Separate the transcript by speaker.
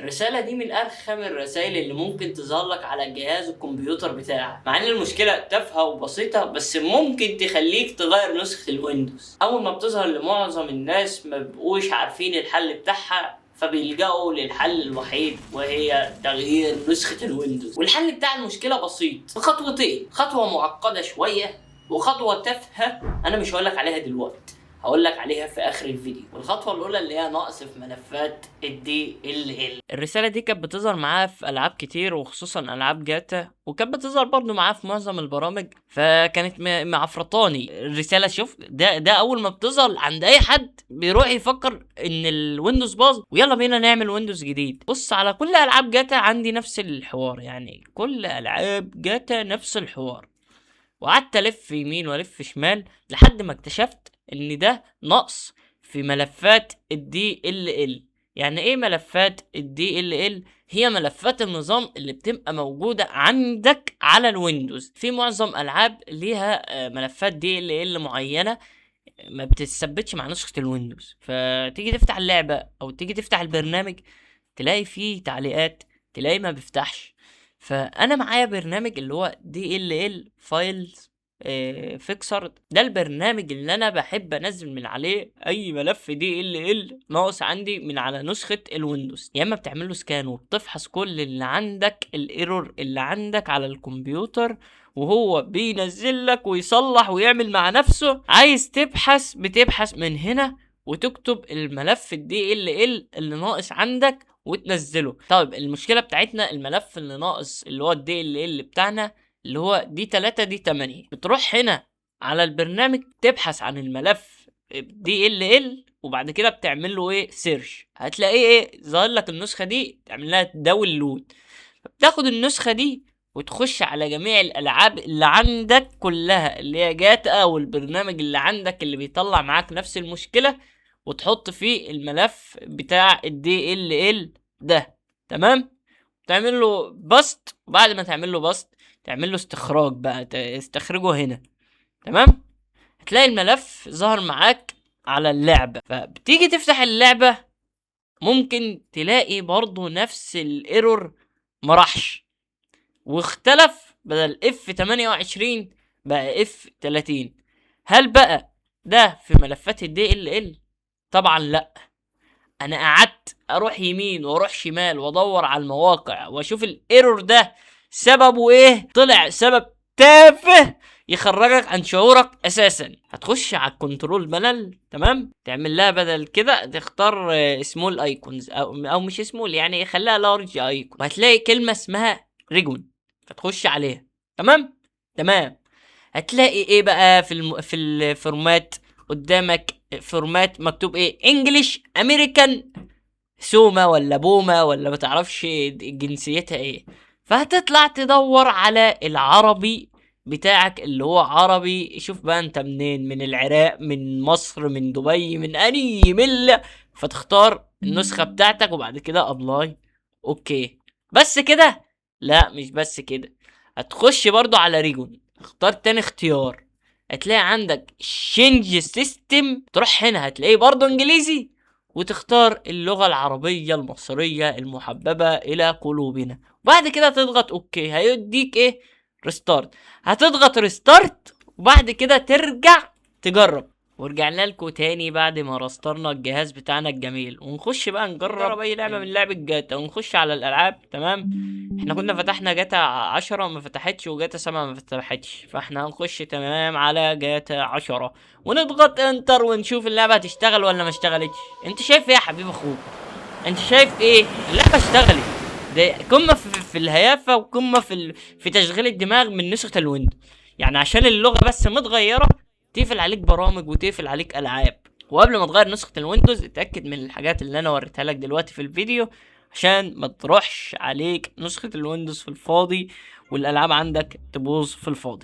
Speaker 1: الرسالة دي من أرخم الرسائل اللي ممكن تظهر لك على جهاز الكمبيوتر بتاعك، مع إن المشكلة تافهة وبسيطة بس ممكن تخليك تغير نسخة الويندوز. أول ما بتظهر لمعظم الناس ما بيبقوش عارفين الحل بتاعها، فبيلجأوا للحل الوحيد وهي تغيير نسخة الويندوز. والحل بتاع المشكلة بسيط بخطوتين، خطوة معقدة شوية وخطوة تافهة أنا مش هقولك عليها دلوقتي، هقولك عليها في اخر الفيديو. والخطوه الاولى اللي هي نقص في ملفات DLL. الرساله دي كانت بتظهر معاها في العاب كتير وخصوصا العاب جاتا، وكانت بتظهر برضو معاها في معظم البرامج، فكانت معفرطاني الرساله. شوف ده اول ما بتظهر عند اي حد بيروح يفكر ان الويندوز باظ ويلا بينا نعمل ويندوز جديد. بص، على كل العاب جاتا عندي نفس الحوار، يعني كل العاب جاتا نفس الحوار. وقعدت الف يمين والف شمال لحد ما اكتشفت ان ده نقص في ملفات DLL. يعني ايه ملفات DLL؟ هي ملفات النظام اللي بتبقى موجودة عندك على الويندوز. في معظم العاب ليها ملفات DLL معينة ما بتثبتش مع نسخة الويندوز، فتيجي تفتح اللعبة او تيجي تفتح البرنامج تلاقي فيه تعليقات، تلاقي ما بيفتحش. فانا معايا برنامج اللي هو DLL فايلز فيكسر، ده البرنامج اللي انا بحب انزل من عليه اي ملف DLL ناقص عندي من على نسخة الويندوز. يا اما بتعمل له سكان وبتفحص كل اللي عندك، الايرور اللي عندك على الكمبيوتر، وهو بينزل لك ويصلح ويعمل مع نفسه. عايز تبحث بتبحث من هنا وتكتب الملف DLL اللي ناقص عندك وتنزله. طيب المشكلة بتاعتنا الملف اللي ناقص اللي هو DLL بتاعنا اللي هو D3 D8. بتروح هنا على البرنامج تبحث عن الملف DLL وبعد كده بتعمل له ايه سيرش، هتلاقيه ايه ظهر لك النسخة دي، تعمل لها داونلود. بتاخد النسخة دي وتخش على جميع الالعاب اللي عندك كلها اللي هي جاتا والبرنامج اللي عندك اللي بيطلع معاك نفس المشكلة، وتحط فيه الملف بتاع DLL ده. تمام، تعمل له باست، وبعد ما تعمل له باست تعمل له استخراج بقى، تستخرجه هنا. تمام، هتلاقي الملف ظهر معاك على اللعبة. فبتيجي تفتح اللعبة ممكن تلاقي برضو نفس الايرور مرحش واختلف، بدل F28 بقى F30. هل بقى ده في ملفات DLL؟ طبعا لا. انا قعدت اروح يمين واروح شمال وادور على المواقع واشوف الايرور ده سببه ايه. طلع سبب تافه يخرجك عن شعورك اساسا. هتخش على الكنترول بانل، تمام، تعمل لها بدل كده تختار سمول ايكونز او مش سمول، يعني خليها لارج ايكون، وهتلاقي كلمه اسمها ريجون، فتخش عليها. تمام، هتلاقي ايه بقى في الفورمات قدامك؟ فورمات مكتوب ايه؟ انجليش امريكان سوما ولا بوما ولا ما تعرفش جنسيتها ايه. فهتطلع تدور على العربي بتاعك اللي هو عربي. شوف بقى انت منين، من العراق، من مصر، من دبي، من اي ملة، فتختار النسخة بتاعتك وبعد كده ابلاي. اوكي، بس كده؟ لا مش بس كده، هتخش برضو على ريجون، اختار تاني اختيار، هتلاقي عندك شينج سيستم، تروح هنا هتلاقيه برضو انجليزي وتختار اللغة العربية المصرية المحببة الى قلوبنا. وبعد كده تضغط اوكي، هيديك ايه؟ ريستارت. هتضغط ريستارت وبعد كده ترجع تجرب. ورجعنا لكم تاني بعد ما رسترنا الجهاز بتاعنا الجميل، ونخش بقى نجرب اي لعبة من لعبة جاتا ونخش على الالعاب. تمام، احنا كنا فتحنا جاتا 10 ما فتحتش وجاتا 7 ما فتحتش، فاحنا هنخش تمام على جاتا 10 ونضغط انتر ونشوف اللعبة هتشتغل ولا ما اشتغلتش. انت شايف ايه يا حبيب اخوك؟ انت شايف ايه؟ اللعبة اشتغلت. ده قمة في الهيافة وقمة في تشغيل الدماغ من نسخة الويندوز. يعني عشان اللغة بس متغيرة تقفل عليك برامج وتقفل عليك العاب. وقبل ما تغير نسخة الويندوز اتأكد من الحاجات اللي انا وريتها لك دلوقتي في الفيديو عشان ما تروحش عليك نسخة الويندوز في الفاضي والالعاب عندك تبوظ في الفاضي.